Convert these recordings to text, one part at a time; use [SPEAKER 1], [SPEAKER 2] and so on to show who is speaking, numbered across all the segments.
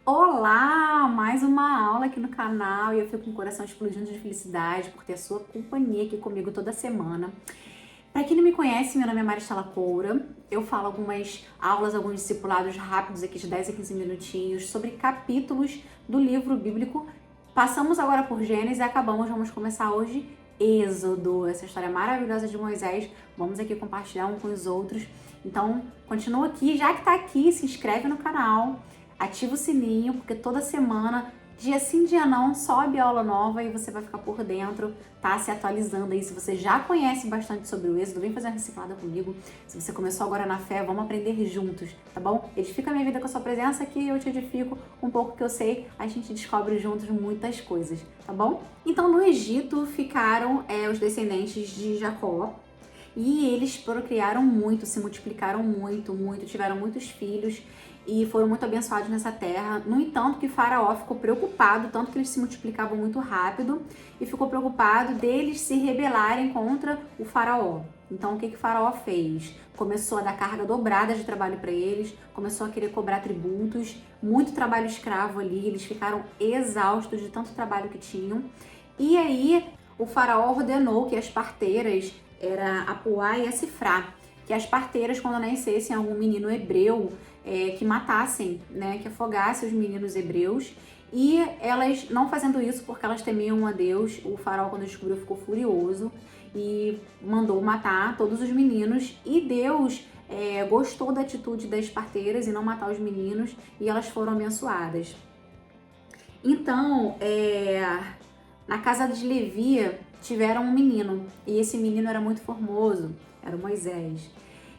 [SPEAKER 1] Olá! Mais uma aula aqui no canal e eu fico com o coração explodindo de felicidade por ter a sua companhia aqui comigo toda semana. Para quem não me conhece, meu nome é Maristela Coura. Eu falo algumas aulas, alguns discipulados rápidos aqui de 10 a 15 minutinhos sobre capítulos do livro bíblico. Passamos agora por Gênesis e vamos começar hoje Êxodo, essa história maravilhosa de Moisés. Vamos aqui compartilhar um com os outros. Então, continua aqui, já que tá aqui, se inscreve no canal. Ativa o sininho, porque toda semana, dia sim, dia não, sobe aula nova e você vai ficar por dentro, tá? Se atualizando aí. Se você já conhece bastante sobre o Êxodo, vem fazer uma reciclada comigo. Se você começou agora na fé, vamos aprender juntos, tá bom? Edifica a minha vida com a sua presença aqui, eu te edifico um pouco que eu sei, a gente descobre juntos muitas coisas, tá bom? Então, no Egito ficaram os descendentes de Jacó, e eles procriaram muito, se multiplicaram muito, tiveram muitos filhos e foram muito abençoados nessa terra. No entanto, que Faraó ficou preocupado, tanto que eles se multiplicavam muito rápido, e ficou preocupado deles se rebelarem contra o Faraó. Então, o que Faraó fez? Começou a dar carga dobrada de trabalho para eles, começou a querer cobrar tributos, muito trabalho escravo ali, eles ficaram exaustos de tanto trabalho que tinham. E aí, o Faraó ordenou que as parteiras, era a Puá e a Cifrá, que as parteiras, quando nascessem algum menino hebreu, que matassem, né, que afogassem os meninos hebreus, e elas não fazendo isso porque elas temiam a Deus. O Faraó, quando descobriu, ficou furioso e mandou matar todos os meninos, e Deus gostou da atitude das parteiras em não matar os meninos, e elas foram abençoadas. Então, na casa de Levi tiveram um menino, e esse menino era muito formoso, era Moisés,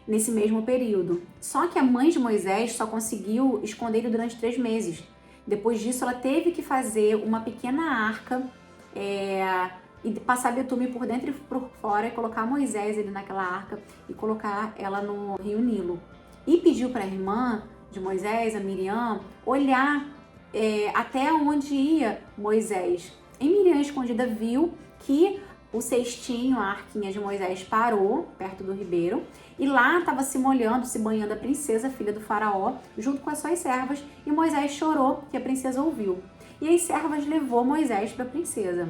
[SPEAKER 1] nesse mesmo período. Só que a mãe de Moisés só conseguiu esconder ele durante 3 meses. Depois disso, ela teve que fazer uma pequena arca e passar betume por dentro e por fora, e colocar Moisés ali naquela arca e colocar ela no rio Nilo. E pediu para a irmã de Moisés, a Miriam, olhar até onde ia Moisés. E Miriam, escondida, viu que o cestinho, a arquinha de Moisés, parou perto do ribeiro, e lá estava se molhando, se banhando a princesa, filha do faraó, junto com as suas servas, e Moisés chorou, que a princesa ouviu. E as servas levou Moisés para a princesa.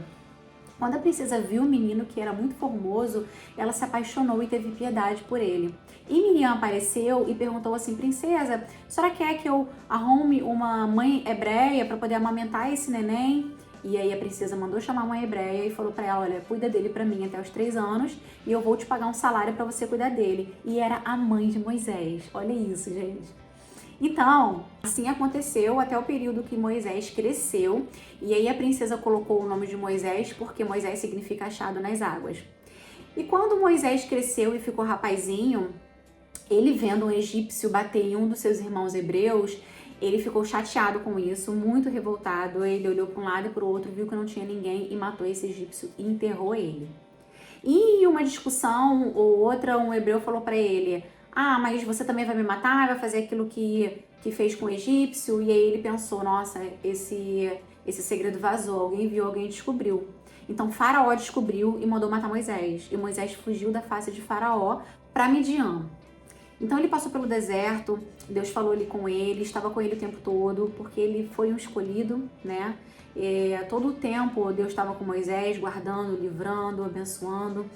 [SPEAKER 1] Quando a princesa viu o menino, que era muito formoso, ela se apaixonou e teve piedade por ele. E Miriam apareceu e perguntou assim: princesa, a senhora quer que eu arrume uma mãe hebreia para poder amamentar esse neném? E aí a princesa mandou chamar uma hebreia e falou para ela: olha, cuida dele para mim até os 3 anos e eu vou te pagar um salário para você cuidar dele. E era a mãe de Moisés. Olha isso, gente. Então, assim aconteceu até o período que Moisés cresceu, e aí a princesa colocou o nome de Moisés porque Moisés significa achado nas águas. E quando Moisés cresceu e ficou rapazinho, ele vendo um egípcio bater em um dos seus irmãos hebreus, ele ficou chateado com isso, muito revoltado. Ele olhou para um lado e para o outro, viu que não tinha ninguém e matou esse egípcio e enterrou ele. E em uma discussão ou outra, um hebreu falou para ele: ah, mas você também vai me matar, vai fazer aquilo que fez com o egípcio? E aí ele pensou: nossa, esse segredo vazou, alguém viu, alguém descobriu. Então Faraó descobriu e mandou matar Moisés. E Moisés fugiu da face de Faraó para Midian. Então ele passou pelo deserto, Deus falou ali com ele, estava com ele o tempo todo, porque ele foi um escolhido, né? Todo o tempo Deus estava com Moisés, guardando, livrando, abençoando,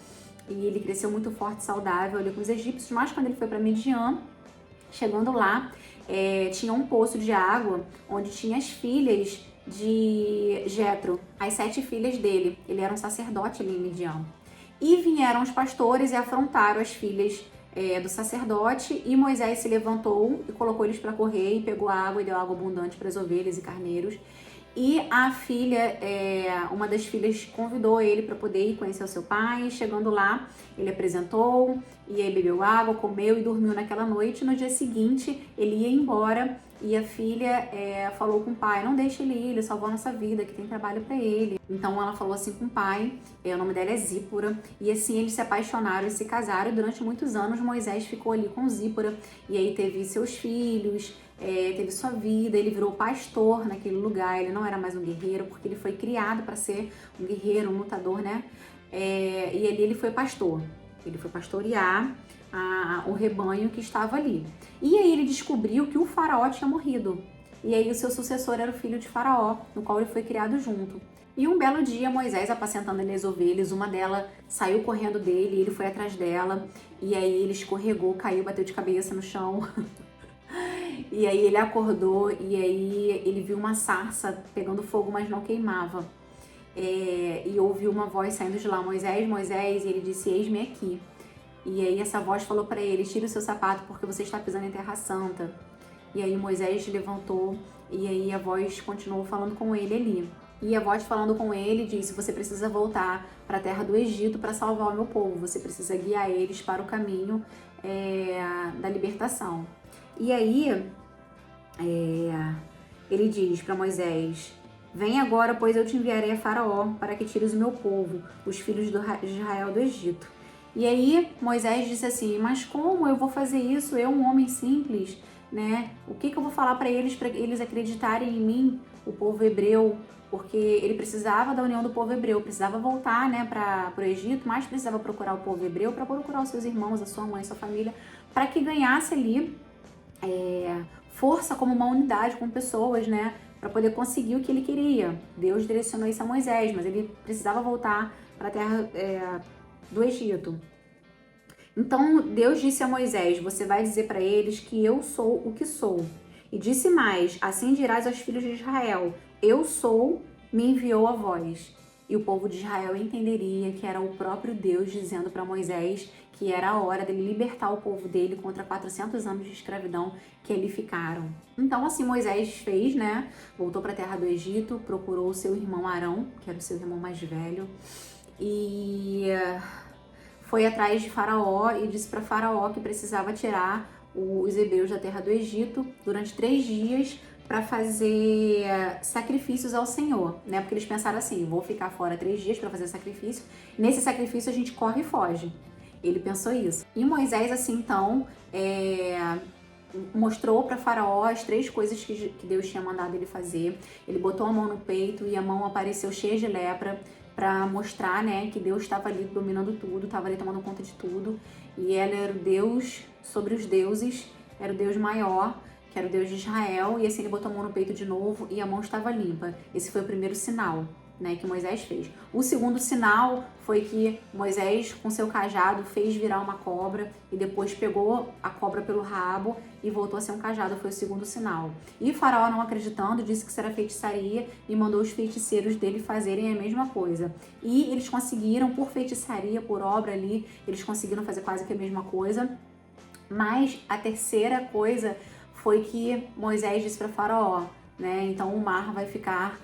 [SPEAKER 1] e ele cresceu muito forte e saudável ali com os egípcios. Mas quando ele foi para Midian, chegando lá, tinha um poço de água onde tinha as filhas de Jetro, as 7 filhas dele. Ele era um sacerdote ali em Midian. E vieram os pastores e afrontaram as filhas do sacerdote, e Moisés se levantou e colocou eles para correr e pegou água e deu água abundante para as ovelhas e carneiros. E a filha, uma das filhas, convidou ele para poder ir conhecer o seu pai. Chegando lá, ele apresentou, e aí bebeu água, comeu e dormiu naquela noite. No dia seguinte, ele ia embora, e a filha falou com o pai: não deixe ele ir, ele salvou a nossa vida, que tem trabalho para ele. Então ela falou assim com o pai, o nome dela é Zípora, e assim eles se apaixonaram e se casaram. E durante muitos anos Moisés ficou ali com Zípora, e aí teve seus filhos, teve sua vida. Ele virou pastor naquele lugar. Ele não era mais um guerreiro, porque ele foi criado para ser um guerreiro, um lutador, né? E ali ele foi pastor. Ele foi pastorear o rebanho que estava ali. E aí ele descobriu que o faraó tinha morrido. e aí o seu sucessor era o filho de Faraó, no qual ele foi criado junto. E um belo dia, Moisés apacentando ali as ovelhas, uma delas saiu correndo dele, ele foi atrás dela, e aí ele escorregou, caiu, bateu de cabeça no chão. E aí ele acordou, e aí ele viu uma sarça pegando fogo, mas não queimava. E ouviu uma voz saindo de lá, Moisés, Moisés, e ele disse, eis-me aqui. E aí essa voz falou para ele, tira o seu sapato porque você está pisando em terra santa. E aí Moisés levantou, e aí a voz continuou falando com ele ali. E a voz falando com ele disse, você precisa voltar para a terra do Egito para salvar o meu povo, você precisa guiar eles para o caminho da libertação. E aí ele diz para Moisés, vem agora, pois eu te enviarei a Faraó para que tires o meu povo, os filhos de Israel do Egito. E aí Moisés disse assim, mas como eu vou fazer isso, eu um homem simples, né? O que eu vou falar para eles acreditarem em mim, o povo hebreu? Porque ele precisava da união do povo hebreu, precisava voltar, né, para o Egito, mas precisava procurar o povo hebreu para procurar os seus irmãos, a sua mãe, a sua família, para que ganhasse ali força como uma unidade com pessoas, né, para poder conseguir o que ele queria. Deus direcionou isso a Moisés, mas ele precisava voltar para a terra do Egito. Então Deus disse a Moisés, você vai dizer para eles que eu sou o que sou. E disse mais, assim dirás aos filhos de Israel, eu sou, me enviou a vós. E o povo de Israel entenderia que era o próprio Deus dizendo para Moisés que era a hora dele libertar o povo dele contra 400 anos de escravidão que ali ficaram. Então assim Moisés fez, né? Voltou para a terra do Egito, procurou o seu irmão Arão, que era o seu irmão mais velho, e foi atrás de Faraó e disse para Faraó que precisava tirar os hebreus da terra do Egito durante 3 dias para fazer sacrifícios ao Senhor, né? Porque eles pensaram assim, vou ficar fora 3 dias para fazer sacrifício, nesse sacrifício a gente corre e foge. Ele pensou isso. E Moisés, assim, então, mostrou para Faraó as 3 coisas que Deus tinha mandado ele fazer. Ele botou a mão no peito e a mão apareceu cheia de lepra, para mostrar, né, que Deus estava ali dominando tudo, estava ali tomando conta de tudo, e ele era o Deus sobre os deuses, era o Deus maior, que era o Deus de Israel, e assim ele botou a mão no peito de novo e a mão estava limpa. Esse foi o primeiro sinal, né, que Moisés fez. O segundo sinal foi que Moisés, com seu cajado, fez virar uma cobra e depois pegou a cobra pelo rabo e voltou a ser um cajado, foi o segundo sinal. E Faraó, não acreditando, disse que isso era feitiçaria e mandou os feiticeiros dele fazerem a mesma coisa. E eles conseguiram, por feitiçaria, por obra ali, eles conseguiram fazer quase que a mesma coisa. Mas a terceira coisa foi que Moisés disse para Faraó, né, então o mar vai ficar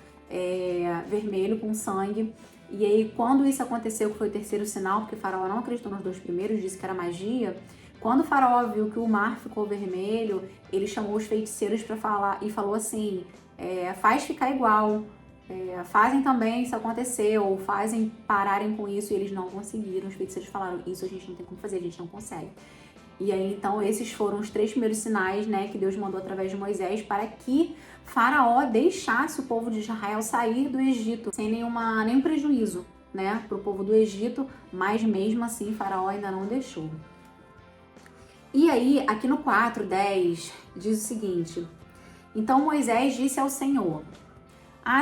[SPEAKER 1] vermelho com sangue. E aí quando isso aconteceu, que foi o terceiro sinal, porque Faraó não acreditou nos 2 primeiros, disse que era magia, quando Faraó viu que o mar ficou vermelho, ele chamou os feiticeiros para falar e falou assim, faz ficar igual, fazem também isso acontecer, ou fazem pararem com isso, e eles não conseguiram. Os feiticeiros falaram, isso a gente não tem como fazer, a gente não consegue. E aí, então, esses foram os 3 primeiros sinais, né, que Deus mandou através de Moisés para que Faraó deixasse o povo de Israel sair do Egito sem nenhum prejuízo, né, para o povo do Egito, mas mesmo assim Faraó ainda não deixou. E aí, aqui no 4:10, diz o seguinte, então Moisés disse ao Senhor,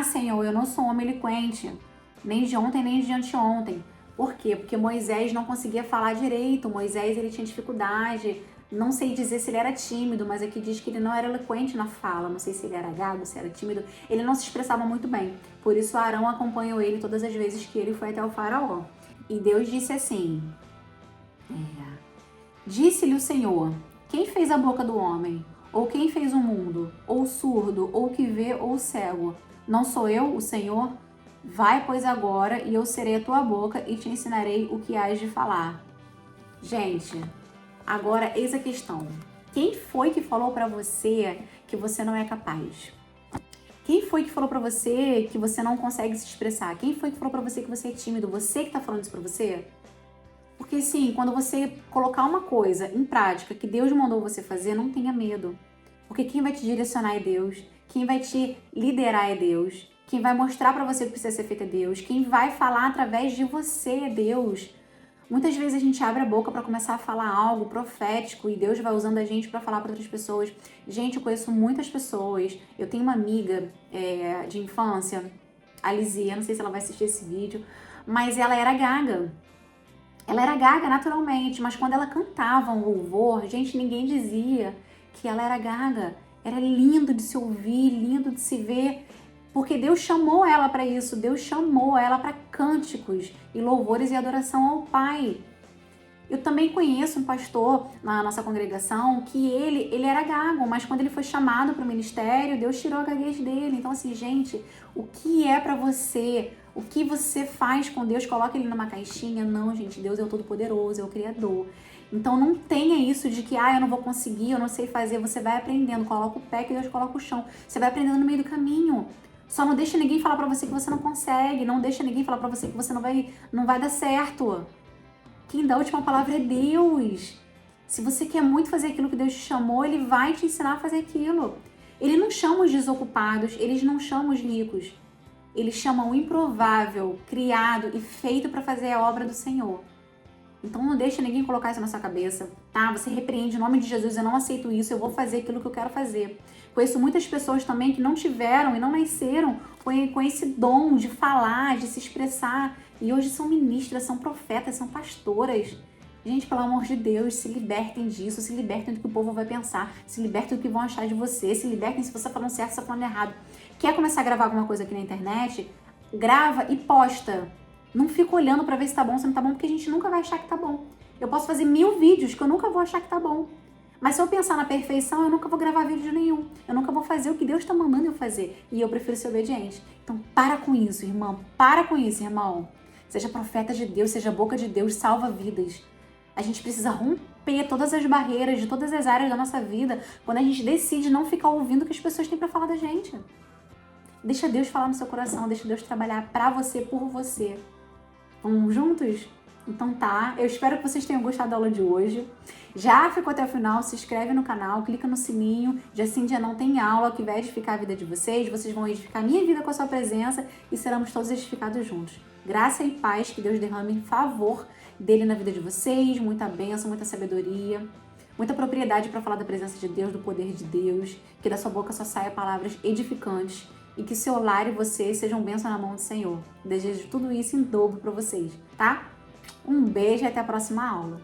[SPEAKER 1] Senhor, eu não sou homem eloquente, nem de ontem nem de anteontem. Por quê? Porque Moisés não conseguia falar direito, Moisés ele tinha dificuldade, não sei dizer se ele era tímido, mas aqui diz que ele não era eloquente na fala, não sei se ele era gago, se era tímido, ele não se expressava muito bem, por isso Arão acompanhou ele todas as vezes que ele foi até o Faraó. E Deus disse assim, disse-lhe o Senhor, quem fez a boca do homem? Ou quem fez o mundo? Ou o surdo, ou o que vê, ou o cego? Não sou eu, o Senhor? Vai, pois, agora, e eu serei a tua boca e te ensinarei o que hás de falar. Gente, agora eis a questão. Quem foi que falou pra você que você não é capaz? Quem foi que falou pra você que você não consegue se expressar? Quem foi que falou pra você que você é tímido? Você que tá falando isso pra você? Porque, sim, quando você colocar uma coisa em prática que Deus mandou você fazer, não tenha medo. Porque quem vai te direcionar é Deus. Quem vai te liderar é Deus. Quem vai mostrar pra você o que precisa ser feito é Deus. Quem vai falar através de você é Deus. Muitas vezes a gente abre a boca para começar a falar algo profético e Deus vai usando a gente para falar para outras pessoas. Gente, eu conheço muitas pessoas. Eu tenho uma amiga de infância, a Lizia, não sei se ela vai assistir esse vídeo, mas ela era gaga. Ela era gaga naturalmente, mas quando ela cantava um louvor, gente, ninguém dizia que ela era gaga. Era lindo de se ouvir, lindo de se ver, porque Deus chamou ela para isso. Deus chamou ela para cânticos e louvores e adoração ao Pai. Eu também conheço um pastor na nossa congregação que ele era gago, mas quando ele foi chamado para o ministério, Deus tirou a gaguez dele. Então, assim, gente, o que é para você? O que você faz com Deus? Coloca ele numa caixinha? Não, gente, Deus é o Todo-Poderoso, é o Criador. Então, não tenha isso de que, eu não vou conseguir, eu não sei fazer. Você vai aprendendo, coloca o pé que Deus coloca o chão. Você vai aprendendo no meio do caminho. Só não deixa ninguém falar para você que você não consegue. Não deixa ninguém falar para você que você não vai dar certo. Quem dá a última palavra é Deus. Se você quer muito fazer aquilo que Deus te chamou, Ele vai te ensinar a fazer aquilo. Ele não chama os desocupados, Ele não chama os ricos. Ele chama o improvável, criado e feito para fazer a obra do Senhor. Então não deixa ninguém colocar isso na sua cabeça, tá? Você repreende em nome de Jesus, eu não aceito isso, eu vou fazer aquilo que eu quero fazer. Conheço muitas pessoas também que não tiveram e não nasceram com esse dom de falar, de se expressar. E hoje são ministras, são profetas, são pastoras. Gente, pelo amor de Deus, se libertem disso, se libertem do que o povo vai pensar, se libertem do que vão achar de você, se libertem se você está falando certo, se está falando errado. Quer começar a gravar alguma coisa aqui na internet? Grava e posta. Não fica olhando pra ver se tá bom, se não tá bom, porque a gente nunca vai achar que tá bom. Eu posso fazer 1000 vídeos que eu nunca vou achar que tá bom. Mas se eu pensar na perfeição, eu nunca vou gravar vídeo nenhum. Eu nunca vou fazer o que Deus tá mandando eu fazer. E eu prefiro ser obediente. Então para com isso, irmão. Para com isso, irmão. Seja profeta de Deus, seja boca de Deus, salva vidas. A gente precisa romper todas as barreiras de todas as áreas da nossa vida quando a gente decide não ficar ouvindo o que as pessoas têm pra falar da gente. Deixa Deus falar no seu coração, deixa Deus trabalhar pra você, por você. Vamos juntos? Então tá, eu espero que vocês tenham gostado da aula de hoje. Já ficou até o final, se inscreve no canal, clica no sininho, de assim já não tem aula que vai edificar a vida de vocês vão edificar a minha vida com a sua presença e seremos todos edificados juntos. Graça e paz, que Deus derrame em favor dele na vida de vocês, muita bênção, muita sabedoria, muita propriedade para falar da presença de Deus, do poder de Deus, que da sua boca só saia palavras edificantes e que seu lar e você sejam bênção na mão do Senhor. Desejo tudo isso em dobro para vocês, tá? Um beijo e até a próxima aula.